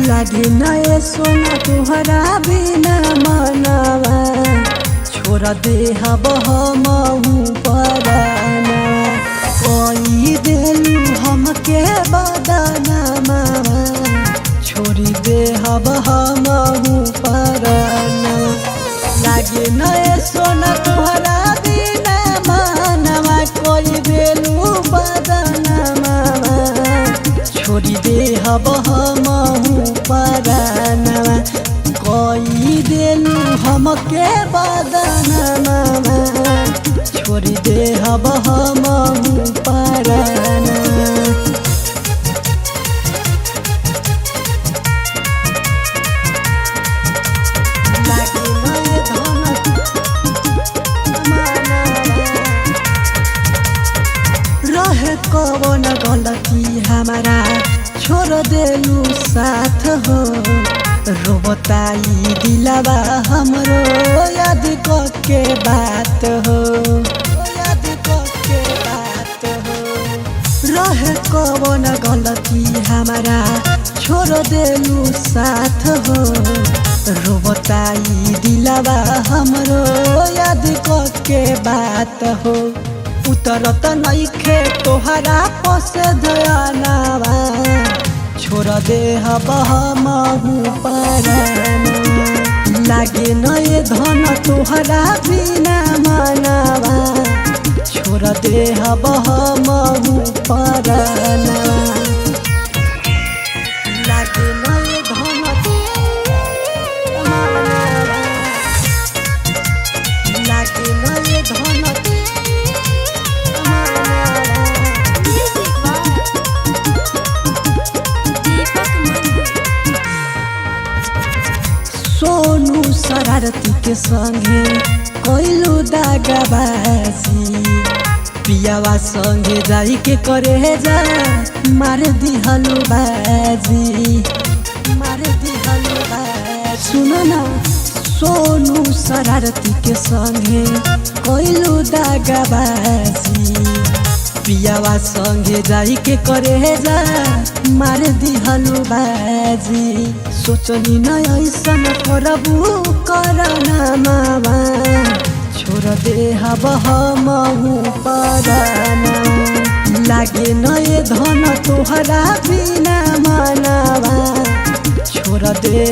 लागे नए सोना तुहरा बिना मनवा छोड़ दे हमहू पराना कोई देलू हमके बदनामा छोड़ी दे हमहू पराना लागे नए सोना तुहरा बिना मनवा कोई देलू बदनामा छोड़ी दे हमहू पराना कोई देलू हमके बदनामा छोड़ी दे हमहू पराना रहे कौन गलती हमारा छोड़ देलू साथ हो रोबताई दिलावा हमरो याद के बात हो याद के बात हो रहे कौन गलती हमारा छोड़ देलू साथ हो रोबताई दिलावा हमरो याद के बात हो उतरत नइखे तोहरा पस दयानावा छोड़ दे हमहू पराना लागे नए धन तोहरा बिना मनवा छोड़ दे हमहू पराना लागे नए धन लागे नए धन सोनू शरारती के संगे कोइलू दागबाजी पियावा संगे जाई के करे जा मार दिहलू बाजी मार दिहलू बाजी सुनो ना सोनू शरारती के संगे कोइलू दागबाजी पियावा संगे जाई के करे जा मार दिहलू बाजी सोचनी न ऐसन करबू करना मावा छोड़ दे हमहू पराना लागे नए धन तोहरा बिना मनवा छोड़ दे